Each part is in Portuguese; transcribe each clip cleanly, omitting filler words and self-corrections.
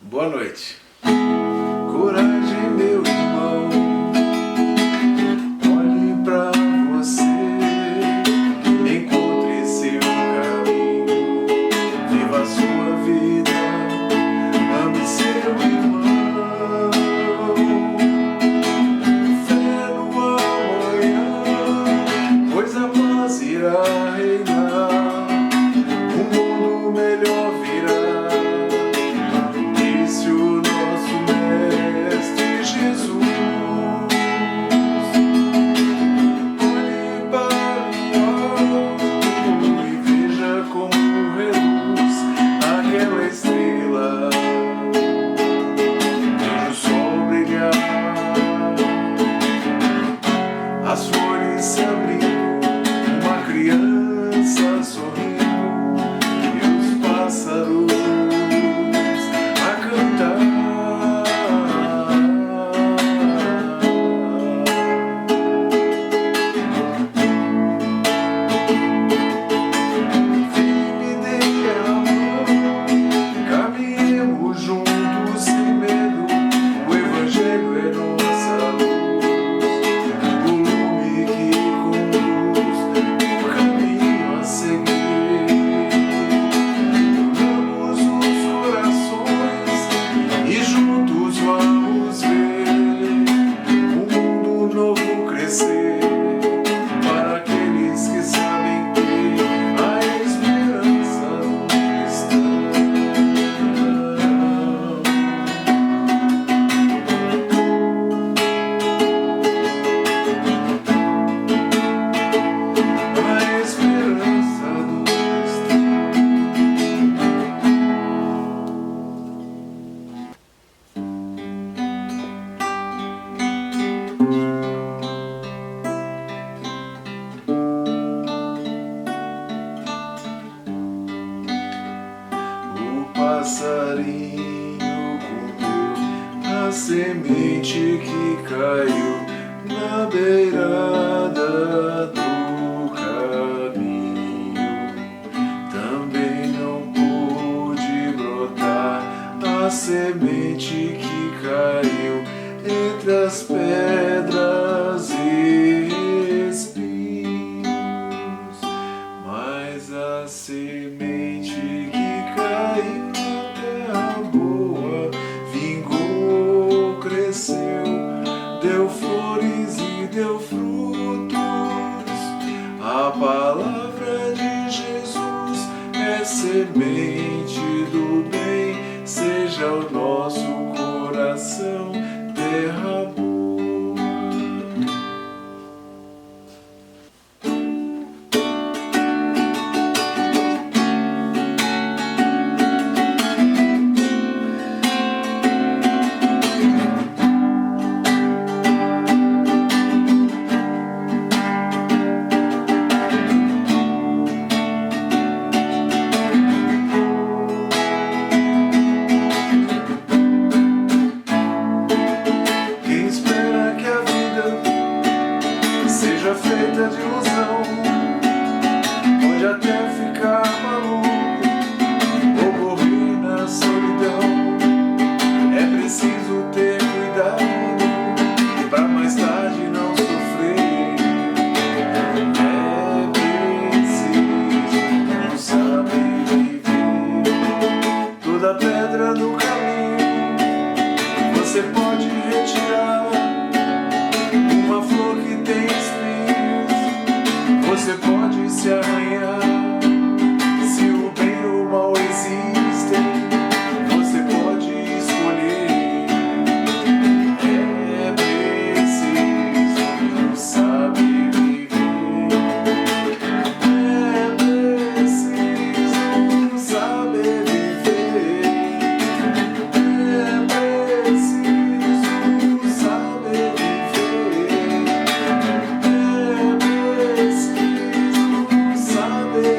Boa noite. Coragem, meu irmão, olhe pra você, encontre seu caminho, viva a sua vida, ame seu irmão. Fé no amanhã, pois a paz irá reinar, um mundo melhor virá. As flores se abrindo, uma criança sorrindo e os pássaros a cantar. Vem, me dê a mão, caminhemos juntos sem medo, o Evangelho é nossa luz. Para aqueles que sabem que a esperança não está. A esperança não está. Passarinho comeu a semente que caiu na beirada do caminho. Também não pôde brotar a semente que caiu entre as pedras e espinhos, mas a semente que caiu boa, vingou, cresceu, deu flores e deu frutos. A palavra de Jesus é semente do bem, seja o nosso coração terra boa. Seja feita de ilusão, pode até ficar maluco ou morrer na solidão. É preciso ter cuidado pra mais tarde não sofrer. É preciso saber viver. Toda pedra do caminho você pode retirar. Uma flor que tem espinhos, você pode se arranhar. Se o bem ou o mal existem, você pode escolher. É preciso saber viver. É preciso saber viver. É preciso saber viver. É preciso saber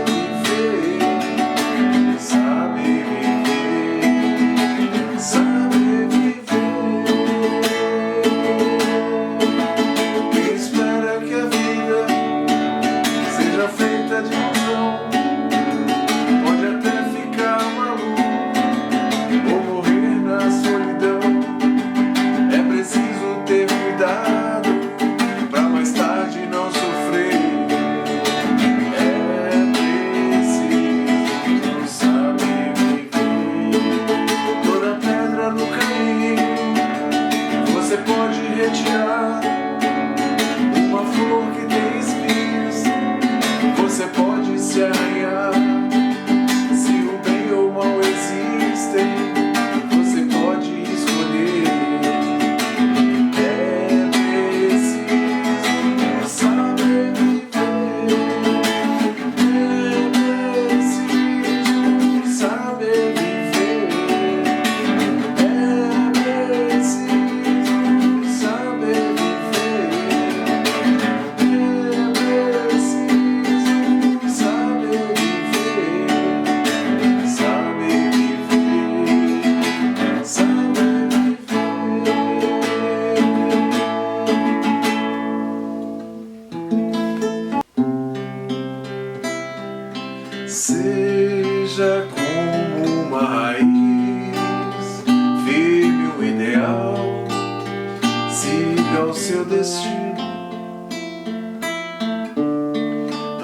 Seja como uma raiz, firme o ideal, siga o seu destino.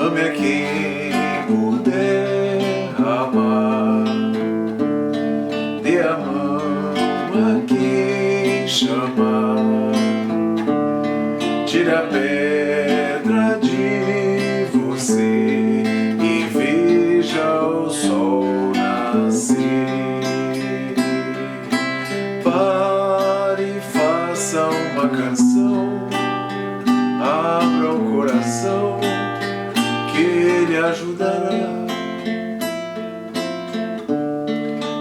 Ame a quem puder amar, dê a mão a quem chamar, tire a pedra de você e veja o sol nascer. Pare e faça uma canção, abra o coração que Ele ajudará.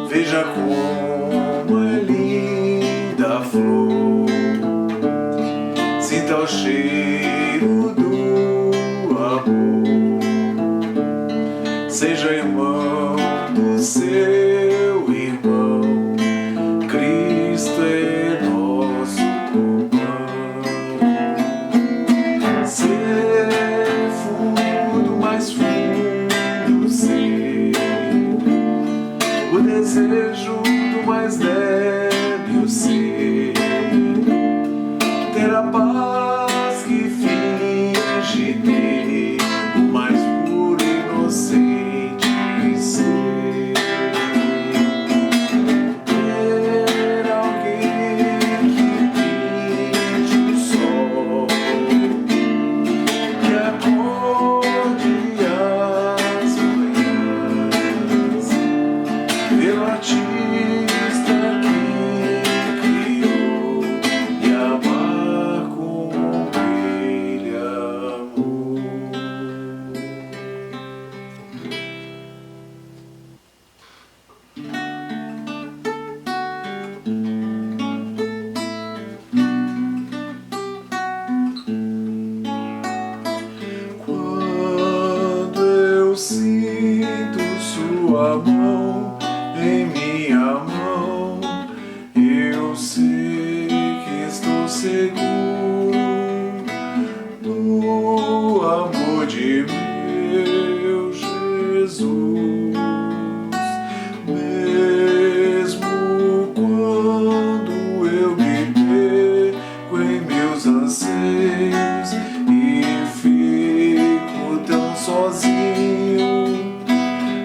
Veja como é linda a flor, sinta o cheiro do amor. Seja irmão do seu irmão, Cristo é nosso pão. Ser fundo, mais fundo, ser o desejo do mais débil ser, ter a paz que finge ter, o mais puro e inocente ser. Ter alguém que pinte o sol, que acorde as manhãs, ver o artista que criou e amar como Ele amou. Quando eu sinto sua mão em minha mão, eu sei que estou seguro no amor de meu Jesus. Mesmo quando eu me perco em meus anseios e fico tão sozinho,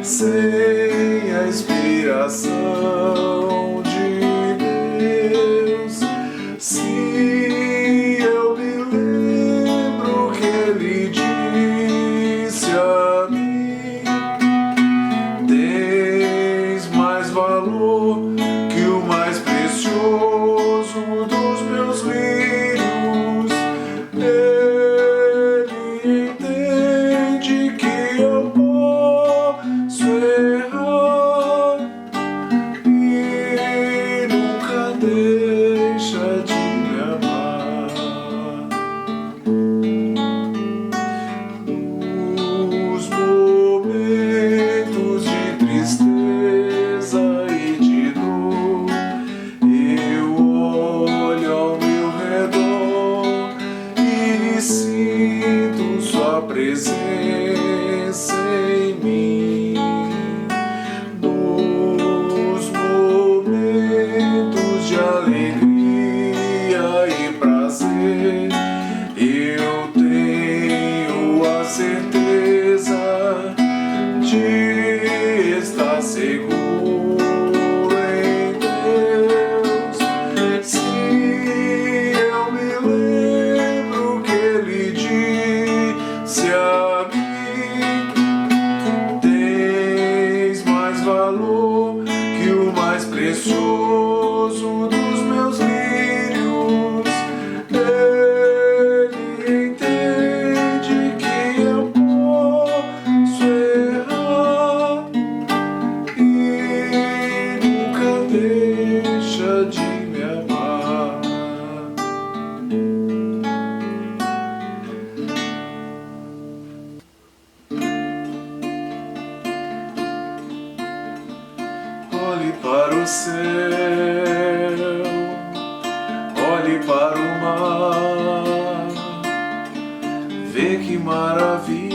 sem a inspiração de Deus, se eu me lembro que Ele disse a mim: tens mais valor que o mais precioso dos meus lírios. Ele entende que eu posso errar e nunca deixa de me amar. Nos momentos de tristeza e de dor, eu olho ao meu redor e sinto sua presença em mim. Nos momentos de alegria e prazer, eu tenho a certeza de estar seguro em Deus. Se eu me lembro que Ele disse a mim: tens mais valor que o mais precioso dos meus lírios. Ele entende que eu posso errar e nunca deixa de me amar. Olhe para o céu, olhe para o mar, vê que maravilhas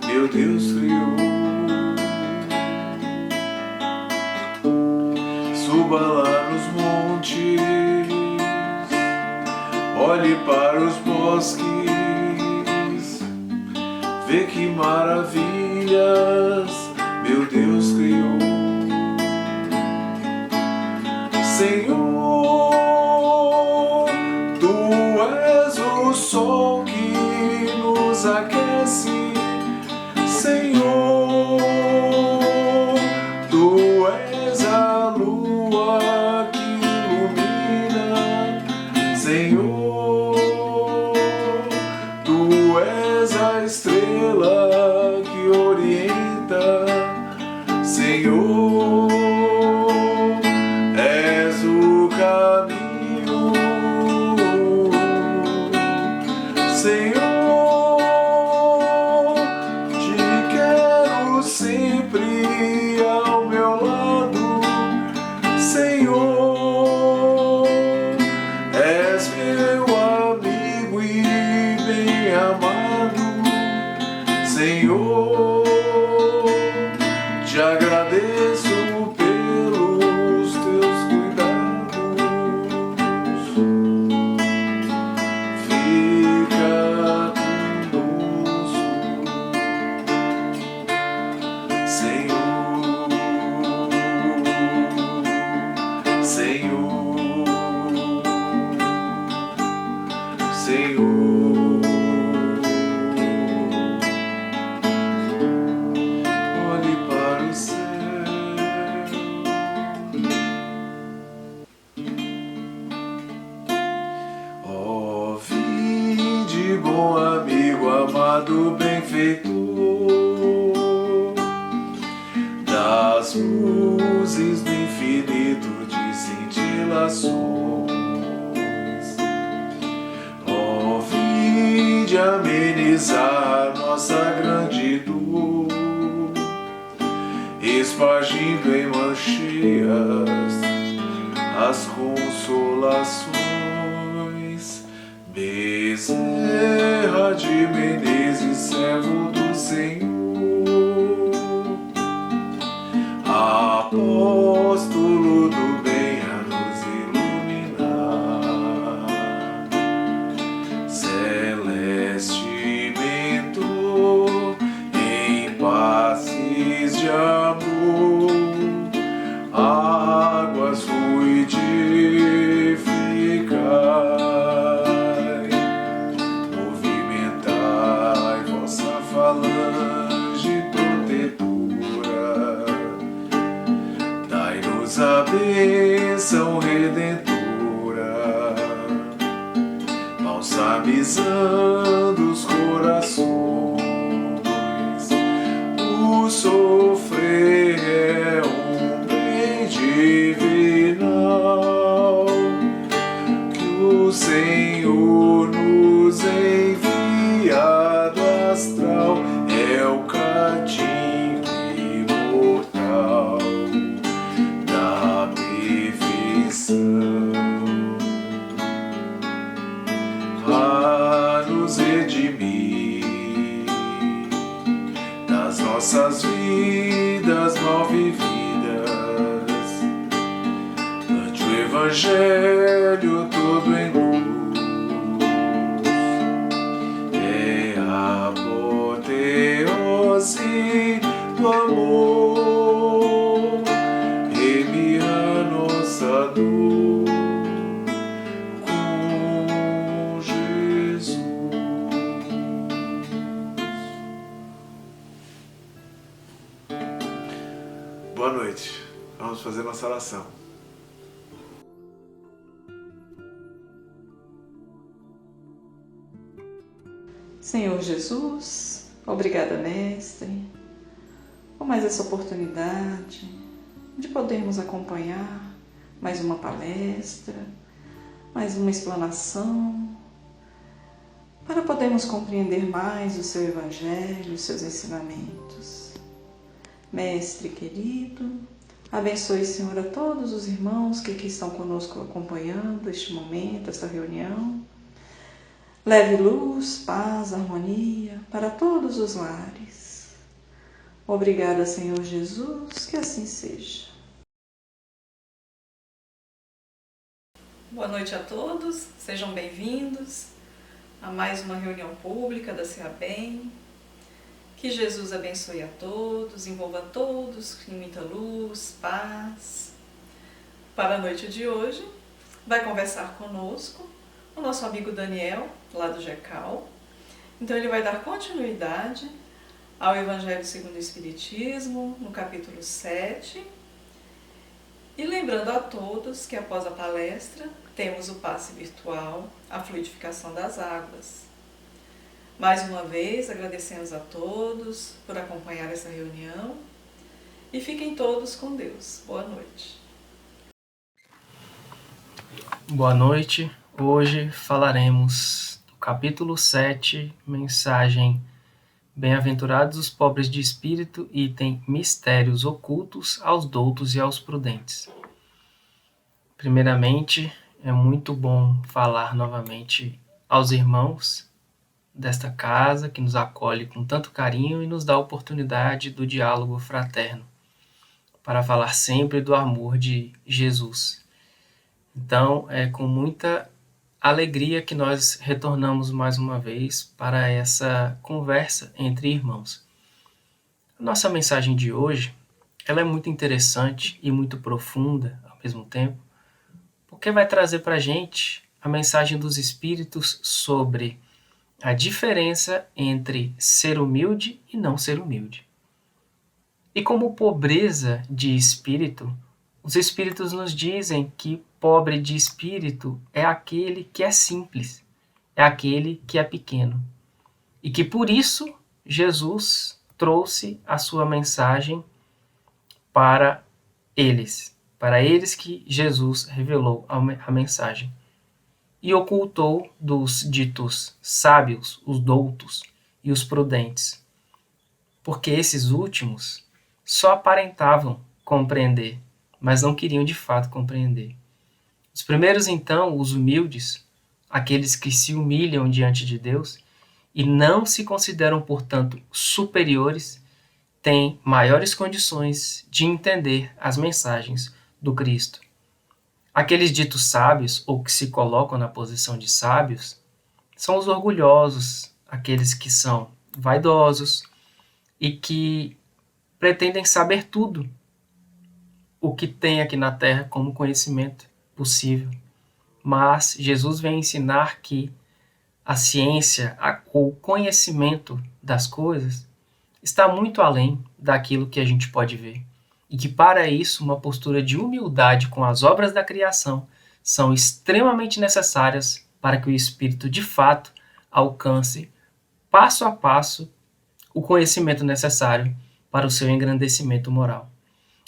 meu Deus criou. Olhe para os bosques, vê que maravilhas meu Deus criou. Senhor, Tu és o sol que nos aquece. Senhor, Tu és a lua que ilumina. Senhor, Tu és a estrela que orienta. Senhor, és o caminho. Senhor, Te quero sempre ao meu lado. Senhor, és meu amigo e bem amado. Senhor, Te agradeço pelos Teus cuidados. Fica conosco, Senhor, Senhor, Senhor. Olhe para o céu. Ó, vinde, bom amigo, amado benfeitor, das luzes do infinito de cintilações. Ó, vinde amenizar nossa grande dor, espargindo em mãos cheias as consolações. Bezerra de Menezes, servo do Senhor, apóstolo do bem a nos iluminar, celeste mentor em passes de amor, águas fluidificai, movimentai vossa falange protetora, dai-nos a bênção redentora, balsamizando os corações. O sofrer é um bem divinal que o Senhor nos envia do astral, é o cadinho imortal da perfeição a nos redimir das nossas vidas mal vividas ante o Evangelho todo em luz. É a apoteose do amor, reme a nossa dor com Jesus. Boa noite. Vamos fazer nossa oração. Senhor Jesus, obrigada, Mestre, por mais essa oportunidade de podermos acompanhar mais uma palestra, mais uma explanação, para podermos compreender mais o Seu Evangelho, os Seus ensinamentos. Mestre querido, abençoe, Senhor, a todos os irmãos que aqui estão conosco acompanhando este momento, esta reunião. Leve luz, paz, harmonia para todos os lares. Obrigada, Senhor Jesus, que assim seja. Boa noite a todos, sejam bem-vindos a mais uma reunião pública da CEABEM. Que Jesus abençoe a todos, envolva a todos com muita luz, paz. Para a noite de hoje, vai conversar conosco o nosso amigo Daniel, lá do GECAL. Então ele vai dar continuidade ao Evangelho segundo o Espiritismo, no capítulo 7. E lembrando a todos que após a palestra temos o passe virtual, a fluidificação das águas. Mais uma vez agradecemos a todos por acompanhar essa reunião e fiquem todos com Deus. Boa noite. Boa noite. Hoje falaremos do capítulo 7, mensagem Bem-aventurados os pobres de espírito, item Mistérios ocultos aos doutos e aos prudentes. Primeiramente, é muito bom falar novamente aos irmãos desta casa que nos acolhe com tanto carinho e nos dá a oportunidade do diálogo fraterno para falar sempre do amor de Jesus. Então, é com muita alegria que nós retornamos mais uma vez para essa conversa entre irmãos. A nossa mensagem de hoje, ela é muito interessante e muito profunda ao mesmo tempo, porque vai trazer para a gente a mensagem dos Espíritos sobre a diferença entre ser humilde e não ser humilde. E como pobreza de espírito, os Espíritos nos dizem que pobre de espírito é aquele que é simples, é aquele que é pequeno. E que por isso Jesus trouxe a sua mensagem para eles que Jesus revelou a mensagem. E ocultou dos ditos sábios, os doutos e os prudentes, porque esses últimos só aparentavam compreender, mas não queriam de fato compreender. Os primeiros, então, os humildes, aqueles que se humilham diante de Deus e não se consideram, portanto, superiores, têm maiores condições de entender as mensagens do Cristo. Aqueles ditos sábios, ou que se colocam na posição de sábios, são os orgulhosos, aqueles que são vaidosos e que pretendem saber tudo o que tem aqui na Terra como conhecimento possível. Mas Jesus vem ensinar que a ciência, o conhecimento das coisas, está muito além daquilo que a gente pode ver. E que para isso uma postura de humildade com as obras da criação são extremamente necessárias para que o espírito de fato alcance passo a passo o conhecimento necessário para o seu engrandecimento moral.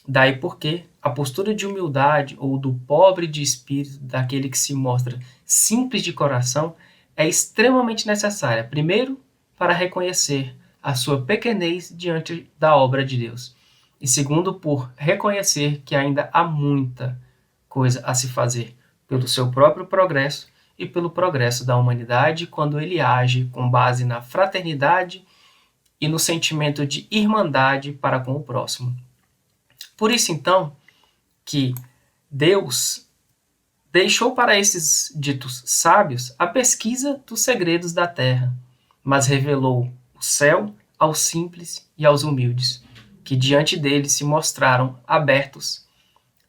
Daí porque a postura de humildade ou do pobre de espírito, daquele que se mostra simples de coração, é extremamente necessária, primeiro, para reconhecer a sua pequenez diante da obra de Deus. E segundo, por reconhecer que ainda há muita coisa a se fazer pelo seu próprio progresso e pelo progresso da humanidade quando ele age com base na fraternidade e no sentimento de irmandade para com o próximo. Por isso, então, que Deus deixou para esses ditos sábios a pesquisa dos segredos da terra, mas revelou o céu aos simples e aos humildes, que diante dele se mostraram abertos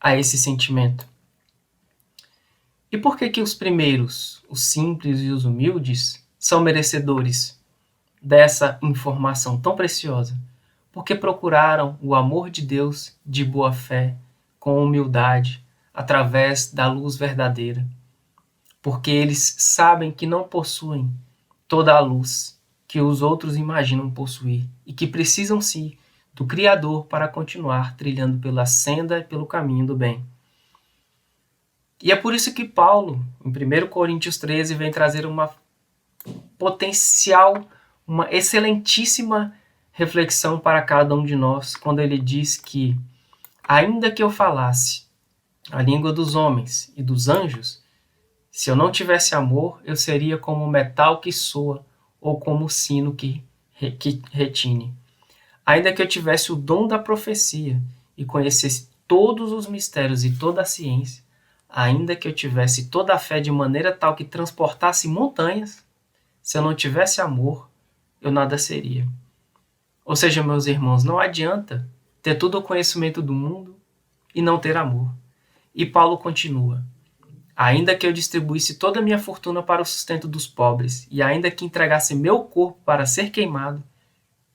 a esse sentimento. E por que os primeiros, os simples e os humildes, são merecedores dessa informação tão preciosa? Porque procuraram o amor de Deus de boa fé, com humildade, através da luz verdadeira. Porque eles sabem que não possuem toda a luz que os outros imaginam possuir e que precisam sim do Criador para continuar trilhando pela senda e pelo caminho do bem. E é por isso que Paulo, em 1 Coríntios 13, vem trazer uma excelentíssima reflexão para cada um de nós, quando ele diz que, ainda que eu falasse a língua dos homens e dos anjos, se eu não tivesse amor, eu seria como o metal que soa ou como o sino que retine. Ainda que eu tivesse o dom da profecia e conhecesse todos os mistérios e toda a ciência, ainda que eu tivesse toda a fé de maneira tal que transportasse montanhas, se eu não tivesse amor, eu nada seria. Ou seja, meus irmãos, não adianta ter todo o conhecimento do mundo e não ter amor. E Paulo continua: ainda que eu distribuísse toda a minha fortuna para o sustento dos pobres, e ainda que entregasse meu corpo para ser queimado,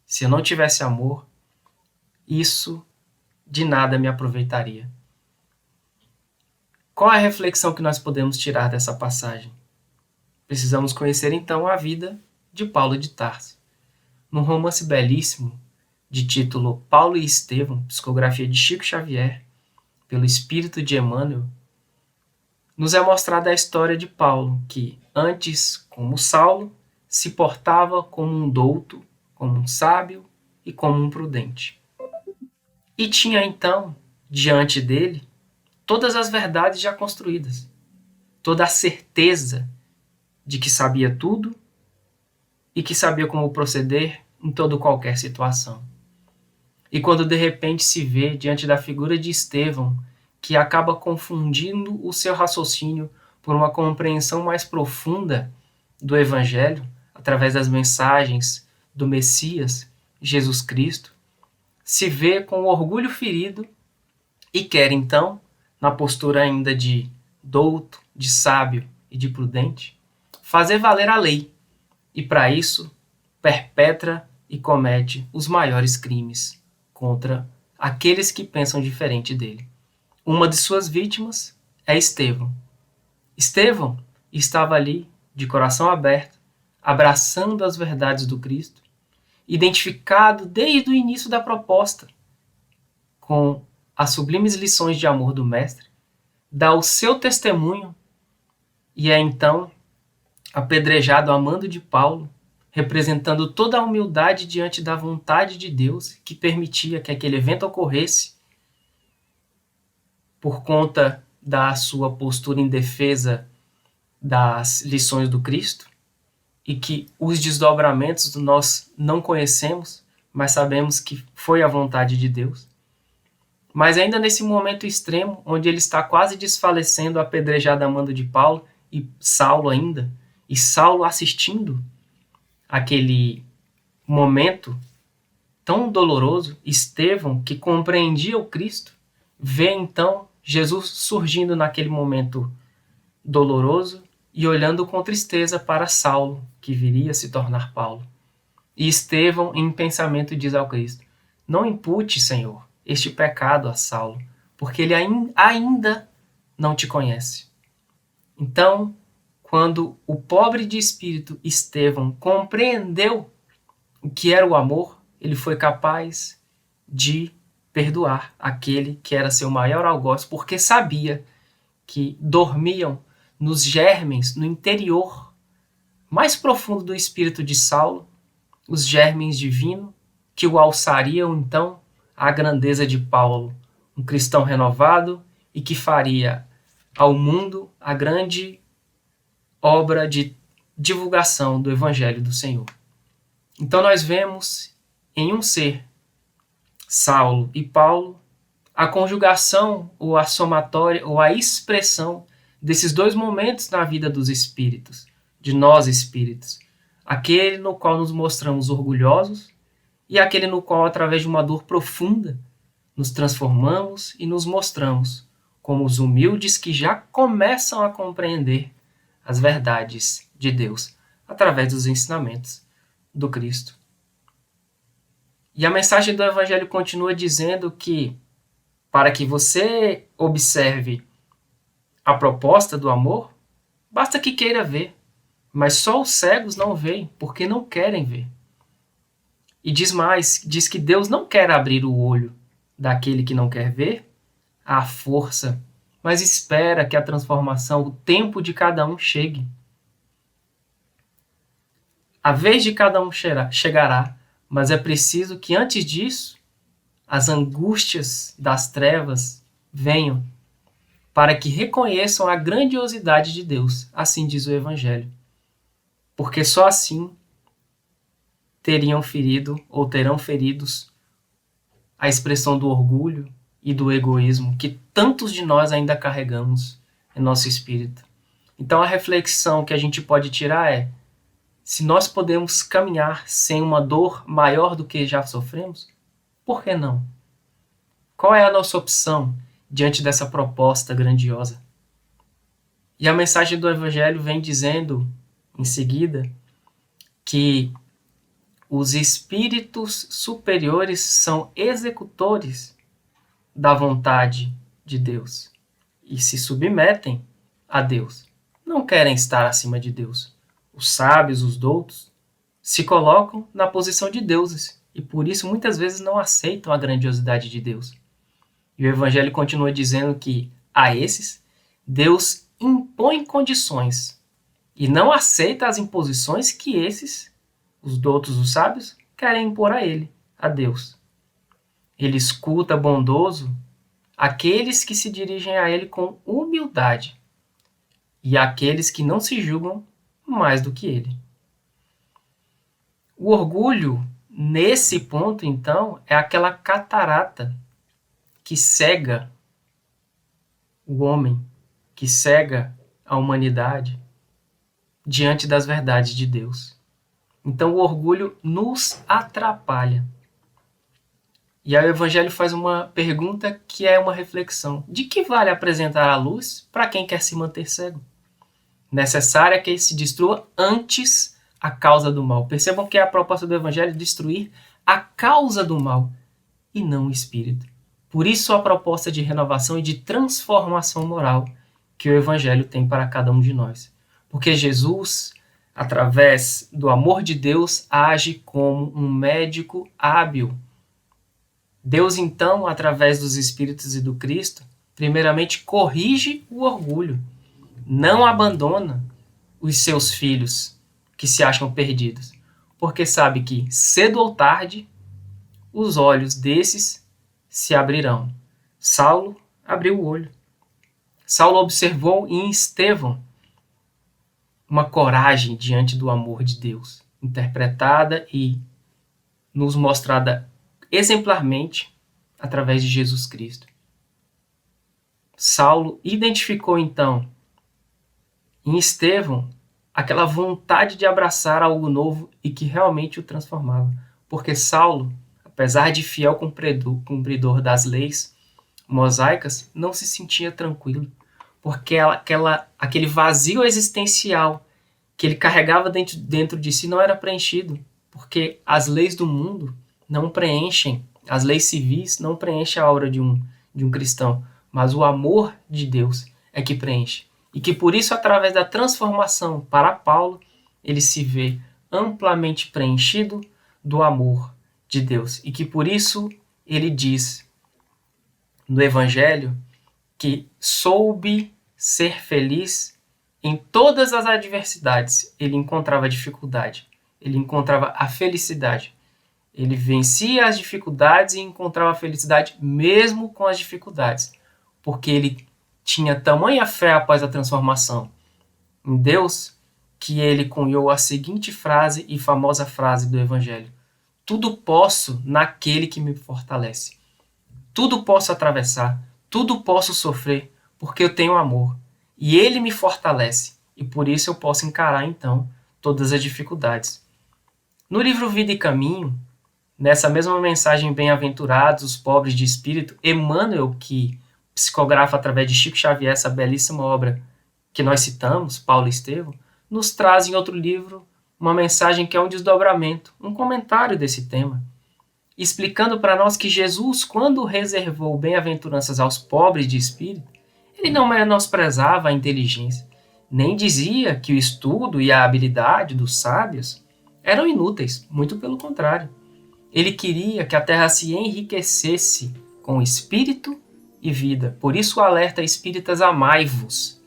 se eu não tivesse amor, isso de nada me aproveitaria. Qual é a reflexão que nós podemos tirar dessa passagem? Precisamos conhecer então a vida de Paulo de Tarso. Num romance belíssimo, de título Paulo e Estevão, psicografia de Chico Xavier, pelo Espírito de Emmanuel, nos é mostrada a história de Paulo, que, antes, como Saulo, se portava como um douto, como um sábio e como um prudente. E tinha então, diante dele, todas as verdades já construídas, toda a certeza de que sabia tudo e que sabia como proceder em toda qualquer situação. E quando de repente se vê diante da figura de Estevão, que acaba confundindo o seu raciocínio por uma compreensão mais profunda do Evangelho, através das mensagens do Messias, Jesus Cristo, se vê com o orgulho ferido e quer então, na postura ainda de douto, de sábio e de prudente, fazer valer a lei, e para isso perpetra e comete os maiores crimes contra aqueles que pensam diferente dele. Uma de suas vítimas é Estevão. Estevão estava ali, de coração aberto, abraçando as verdades do Cristo, identificado desde o início da proposta com as sublimes lições de amor do Mestre, dá o seu testemunho e é então apedrejado a mando de Paulo, representando toda a humildade diante da vontade de Deus que permitia que aquele evento ocorresse por conta da sua postura em defesa das lições do Cristo e que os desdobramentos nós não conhecemos, mas sabemos que foi a vontade de Deus. Mas ainda nesse momento extremo, onde ele está quase desfalecendo, apedrejado a mando de Paulo e Saulo ainda, e Saulo assistindo aquele momento tão doloroso, Estevão, que compreendia o Cristo, vê então Jesus surgindo naquele momento doloroso e olhando com tristeza para Saulo, que viria a se tornar Paulo. E Estevão, em pensamento, diz ao Cristo: não impute, Senhor, este pecado a Saulo, porque ele ainda não te conhece. Então, quando o pobre de espírito Estevão compreendeu o que era o amor, ele foi capaz de perdoar aquele que era seu maior algoz, porque sabia que dormiam nos germens, no interior mais profundo do espírito de Saulo, os germens divinos que o alçariam então à grandeza de Paulo, um cristão renovado e que faria ao mundo a grande obra de divulgação do Evangelho do Senhor. Então nós vemos em um ser, Saulo e Paulo, a conjugação ou a somatória ou a expressão desses dois momentos na vida dos espíritos, de nós espíritos. Aquele no qual nos mostramos orgulhosos e aquele no qual, através de uma dor profunda, nos transformamos e nos mostramos como os humildes que já começam a compreender as verdades de Deus através dos ensinamentos do Cristo. E a mensagem do Evangelho continua dizendo que, para que você observe a proposta do amor, basta que queira ver, mas só os cegos não veem, porque não querem ver. E diz mais, diz que Deus não quer abrir o olho daquele que não quer ver à força, mas espera que a transformação, o tempo de cada um chegue. A vez de cada um chegará, mas é preciso que antes disso as angústias das trevas venham para que reconheçam a grandiosidade de Deus, assim diz o Evangelho. Porque só assim teriam ferido ou terão feridos a expressão do orgulho e do egoísmo que tantos de nós ainda carregamos em nosso espírito. Então a reflexão que a gente pode tirar é: se nós podemos caminhar sem uma dor maior do que já sofremos, por que não? Qual é a nossa opção diante dessa proposta grandiosa? E a mensagem do Evangelho vem dizendo, em seguida, que os espíritos superiores são executores da vontade de Deus e se submetem a Deus. Não querem estar acima de Deus. Os sábios, os doutos, se colocam na posição de deuses e por isso muitas vezes não aceitam a grandiosidade de Deus. E o Evangelho continua dizendo que a esses Deus impõe condições e não aceita as imposições que esses, os doutos, os sábios, querem impor a ele, a Deus. Ele escuta bondoso aqueles que se dirigem a ele com humildade e aqueles que não se julgam mais do que ele. O orgulho, nesse ponto, então, é aquela catarata que cega o homem, que cega a humanidade diante das verdades de Deus. Então o orgulho nos atrapalha. E aí o Evangelho faz uma pergunta que é uma reflexão. De que vale apresentar a luz para quem quer se manter cego? Necessário é que se destrua antes a causa do mal. Percebam que a proposta do Evangelho é destruir a causa do mal e não o espírito. Por isso a proposta de renovação e de transformação moral que o Evangelho tem para cada um de nós. Porque Jesus, através do amor de Deus, age como um médico hábil. Deus, então, através dos Espíritos e do Cristo, primeiramente corrige o orgulho. Não abandona os seus filhos que se acham perdidos. Porque sabe que, cedo ou tarde, os olhos desses se abrirão. Saulo abriu o olho. Saulo observou em Estevão uma coragem diante do amor de Deus, interpretada e nos mostrada exemplarmente através de Jesus Cristo. Saulo identificou então em Estevão aquela vontade de abraçar algo novo e que realmente o transformava. Porque Saulo, apesar de fiel cumpridor das leis mosaicas, não se sentia tranquilo, porque aquele vazio existencial que ele carregava dentro de si não era preenchido, porque as leis do mundo não preenchem, as leis civis não preenchem a aura de um cristão, mas o amor de Deus é que preenche. E que por isso, através da transformação para Paulo, ele se vê amplamente preenchido do amor de Deus. E que por isso ele diz no Evangelho que soube ser feliz em todas as adversidades. Ele encontrava dificuldade, ele encontrava a felicidade. Ele vencia as dificuldades e encontrava a felicidade mesmo com as dificuldades, porque ele tinha tamanha fé após a transformação em Deus que ele cunhou a seguinte frase e famosa frase do Evangelho: tudo posso naquele que me fortalece. Tudo posso atravessar, tudo posso sofrer, porque eu tenho amor. E ele me fortalece, e por isso eu posso encarar, então, todas as dificuldades. No livro Vida e Caminho, nessa mesma mensagem Bem-aventurados os pobres de espírito, Emmanuel, que psicografa através de Chico Xavier essa belíssima obra que nós citamos, Paulo e Estevão, nos traz em outro livro uma mensagem que é um desdobramento, um comentário desse tema, explicando para nós que Jesus, quando reservou bem-aventuranças aos pobres de espírito, ele não menosprezava a inteligência, nem dizia que o estudo e a habilidade dos sábios eram inúteis, muito pelo contrário. Ele queria que a terra se enriquecesse com espírito e vida. Por isso o alerta espíritas: amai-vos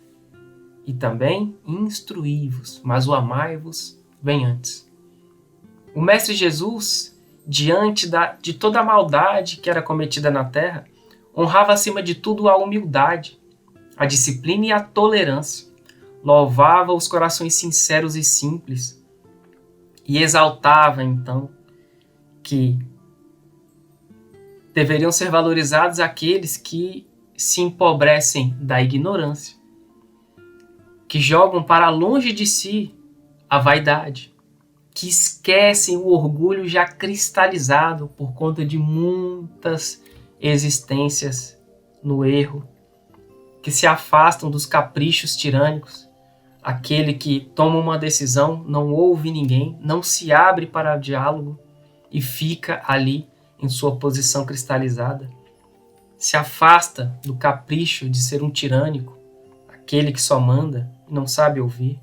e também instruí-vos, mas o amai-vos vem antes. O Mestre Jesus, diante de toda a maldade que era cometida na terra, honrava acima de tudo a humildade, a disciplina e a tolerância. Louvava os corações sinceros e simples e exaltava, então, que deveriam ser valorizados aqueles que se empobrecem da ignorância que jogam para longe de si a vaidade, que esquecem o orgulho já cristalizado por conta de muitas existências no erro, que se afastam dos caprichos tirânicos, aquele que toma uma decisão, não ouve ninguém, não se abre para diálogo e fica ali em sua posição cristalizada, se afasta do capricho de ser um tirânico, aquele que só manda e não sabe ouvir.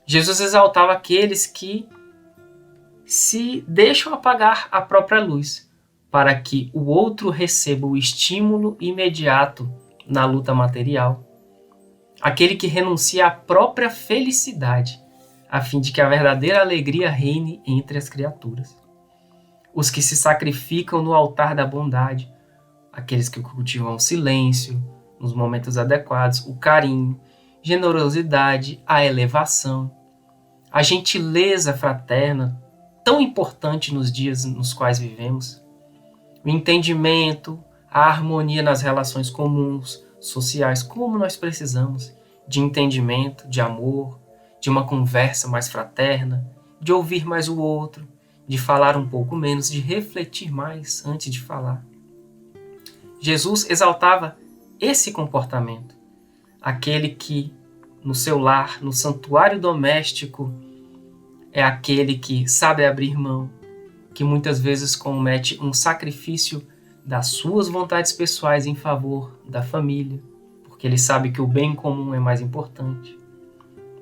Jesus exaltava aqueles que se deixam apagar a própria luz para que o outro receba o estímulo imediato na luta material. Aquele que renuncia à própria felicidade a fim de que a verdadeira alegria reine entre as criaturas. Os que se sacrificam no altar da bondade, aqueles que cultivam o silêncio nos momentos adequados, o carinho, generosidade, a elevação, a gentileza fraterna, tão importante nos dias nos quais vivemos, o entendimento, a harmonia nas relações comuns, sociais, como nós precisamos de entendimento, de amor, de uma conversa mais fraterna, de ouvir mais o outro, de falar um pouco menos, de refletir mais antes de falar. Jesus exaltava esse comportamento, aquele que no seu lar, no santuário doméstico, é aquele que sabe abrir mão, que muitas vezes comete um sacrifício das suas vontades pessoais em favor da família, porque ele sabe que o bem comum é mais importante.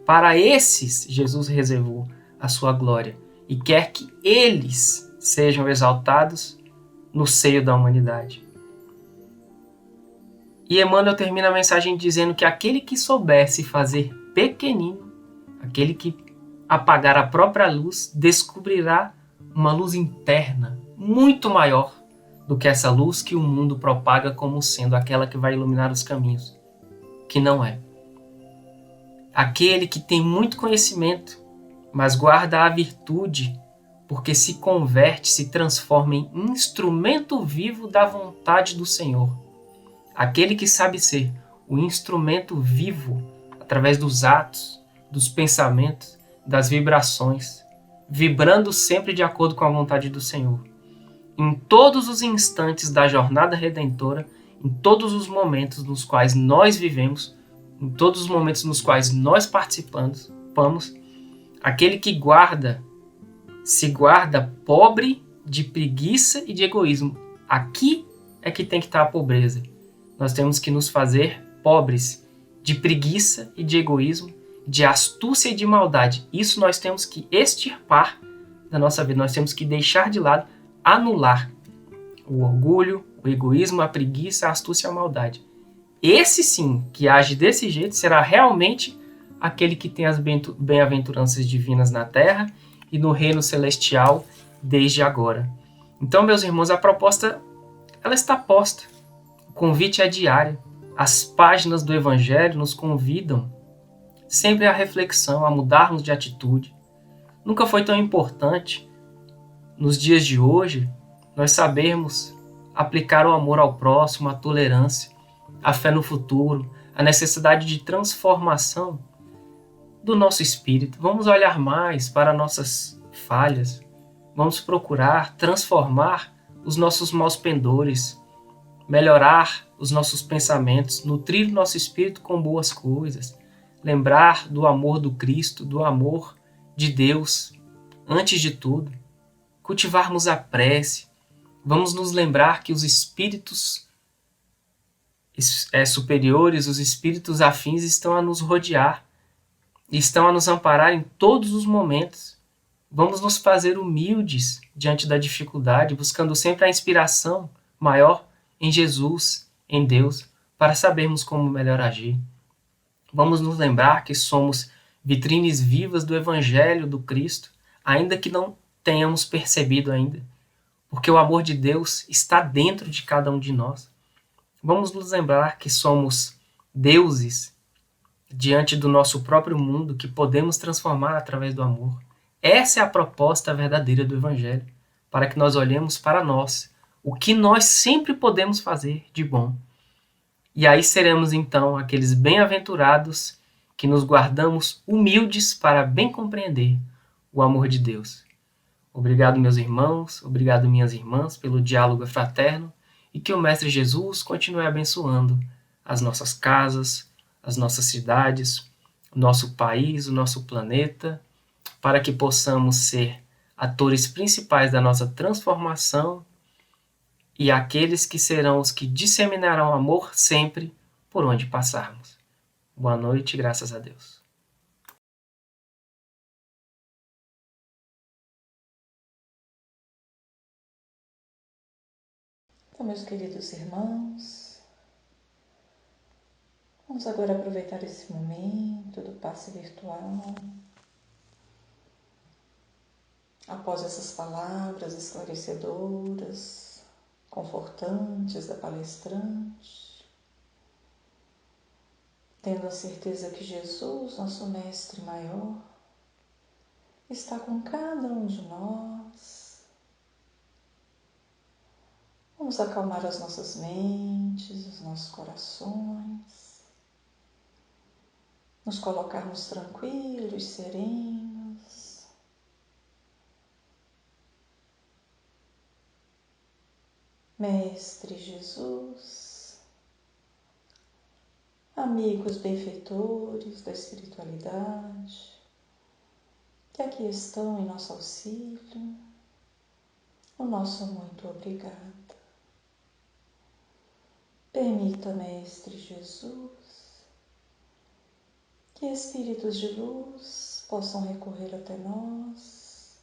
Para esses, Jesus reservou a sua glória e quer que eles sejam exaltados no seio da humanidade. E Emmanuel termina a mensagem dizendo que aquele que soubesse fazer pequenino, aquele que apagar a própria luz, descobrirá uma luz interna muito maior do que essa luz que o mundo propaga como sendo aquela que vai iluminar os caminhos, que não é. Aquele que tem muito conhecimento, mas guarda a virtude, porque se converte, se transforma em instrumento vivo da vontade do Senhor. Aquele que sabe ser o instrumento vivo através dos atos, dos pensamentos, das vibrações, vibrando sempre de acordo com a vontade do Senhor. Em todos os instantes da jornada redentora, em todos os momentos nos quais nós vivemos, em todos os momentos nos quais nós participamos, aquele que se guarda pobre de preguiça e de egoísmo. Aqui é que tem que estar a pobreza. Nós temos que nos fazer pobres de preguiça e de egoísmo, de astúcia e de maldade. Isso nós temos que extirpar da nossa vida. Nós temos que deixar de lado, anular o orgulho, o egoísmo, a preguiça, a astúcia e a maldade. Esse sim, que age desse jeito, será realmente aquele que tem as bem-aventuranças divinas na terra e no reino celestial desde agora. Então, meus irmãos, a proposta ela está posta. O convite é diário. As páginas do Evangelho nos convidam sempre à reflexão, a mudarmos de atitude. Nunca foi tão importante, nos dias de hoje, nós sabermos aplicar o amor ao próximo, a tolerância, a fé no futuro, a necessidade de transformação do nosso espírito. Vamos olhar mais para nossas falhas, vamos procurar transformar os nossos maus pendores, melhorar os nossos pensamentos, nutrir o nosso espírito com boas coisas, lembrar do amor do Cristo, do amor de Deus, antes de tudo, cultivarmos a prece. Vamos nos lembrar que os espíritos superiores, os espíritos afins estão a nos rodear, estão a nos amparar em todos os momentos. Vamos nos fazer humildes diante da dificuldade, buscando sempre a inspiração maior em Jesus, em Deus, para sabermos como melhor agir. Vamos nos lembrar que somos vitrines vivas do Evangelho do Cristo, ainda que não tenhamos percebido ainda, porque o amor de Deus está dentro de cada um de nós. Vamos nos lembrar que somos deuses diante do nosso próprio mundo, que podemos transformar através do amor. Essa é a proposta verdadeira do Evangelho, para que nós olhemos para nós, o que nós sempre podemos fazer de bom. E aí seremos então aqueles bem-aventurados que nos guardamos humildes para bem compreender o amor de Deus. Obrigado, meus irmãos, obrigado, minhas irmãs, pelo diálogo fraterno e que o Mestre Jesus continue abençoando as nossas casas, as nossas cidades, o nosso país, o nosso planeta, para que possamos ser atores principais da nossa transformação e aqueles que serão os que disseminarão amor sempre por onde passarmos. Boa noite, graças a Deus. Então, meus queridos irmãos, vamos agora aproveitar esse momento do passe virtual. Após essas palavras esclarecedoras, confortantes da palestrante, tendo a certeza que Jesus, nosso Mestre maior, está com cada um de nós. Vamos acalmar as nossas mentes, os nossos corações, nos colocarmos tranquilos, serenos. Mestre Jesus, amigos benfeitores da espiritualidade, que aqui estão em nosso auxílio, o nosso muito obrigado. Permita, Mestre Jesus, que espíritos de luz possam recorrer até nós,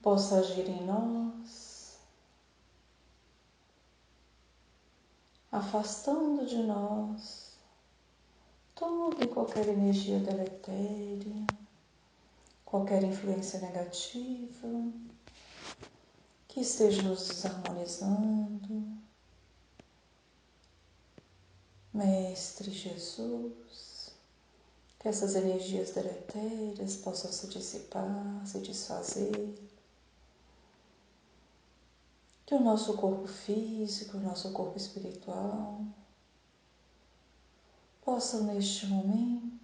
possa agir em nós, afastando de nós toda e qualquer energia deletéria, qualquer influência negativa que esteja nos desarmonizando. Mestre Jesus, que essas energias deletérias possam se dissipar, se desfazer, que o nosso corpo físico, o nosso corpo espiritual possam neste momento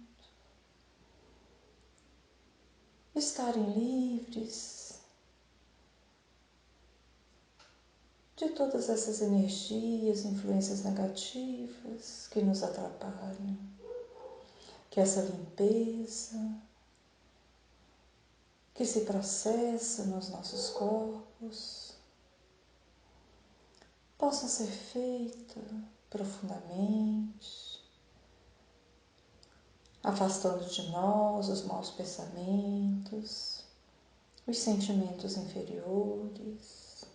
estarem livres de todas essas energias, influências negativas que nos atrapalham. Que essa limpeza que se processa nos nossos corpos possa ser feita profundamente, afastando de nós os maus pensamentos, os sentimentos inferiores.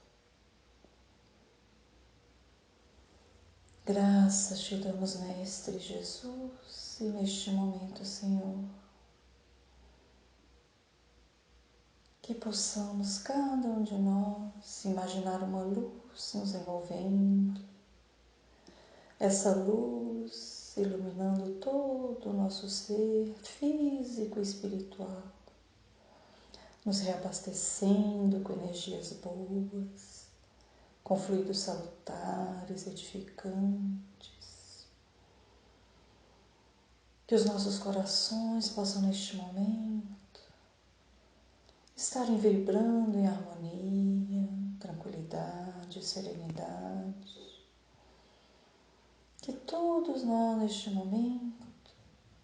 Graças te damos, Mestre Jesus, e neste momento, Senhor, que possamos, cada um de nós, imaginar uma luz nos envolvendo, essa luz iluminando todo o nosso ser físico e espiritual, nos reabastecendo com energias boas, com fluidos salutares, edificantes. Que os nossos corações possam neste momento estarem vibrando em harmonia, tranquilidade, serenidade. Que todos nós neste momento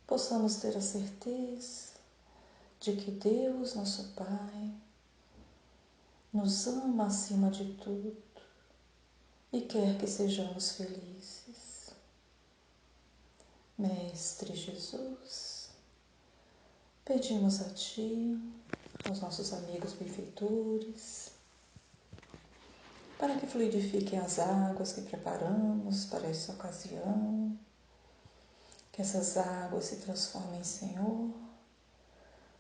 possamos ter a certeza de que Deus, nosso Pai, nos ama acima de tudo e quer que sejamos felizes. Mestre Jesus, pedimos a Ti, aos nossos amigos benfeitores, para que fluidifiquem as águas que preparamos para essa ocasião, que essas águas se transformem, Senhor,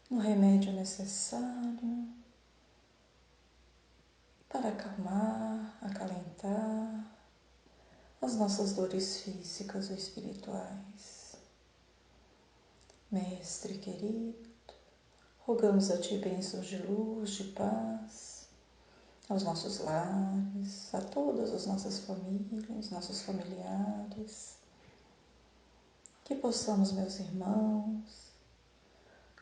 no remédio necessário para acalmar, acalentar as nossas dores físicas ou espirituais. Mestre querido, rogamos a Ti bênçãos de luz, de paz, aos nossos lares, a todas as nossas famílias, nossos familiares, que possamos, meus irmãos,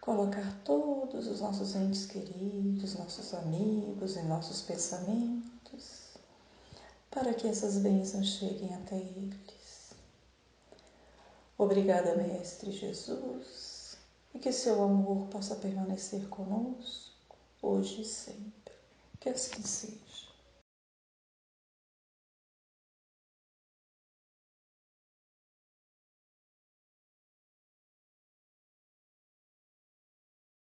colocar todos os nossos entes queridos, nossos amigos e nossos pensamentos, para que essas bênçãos cheguem até eles. Obrigada, Mestre Jesus, e que seu amor possa permanecer conosco, hoje e sempre. Que assim seja.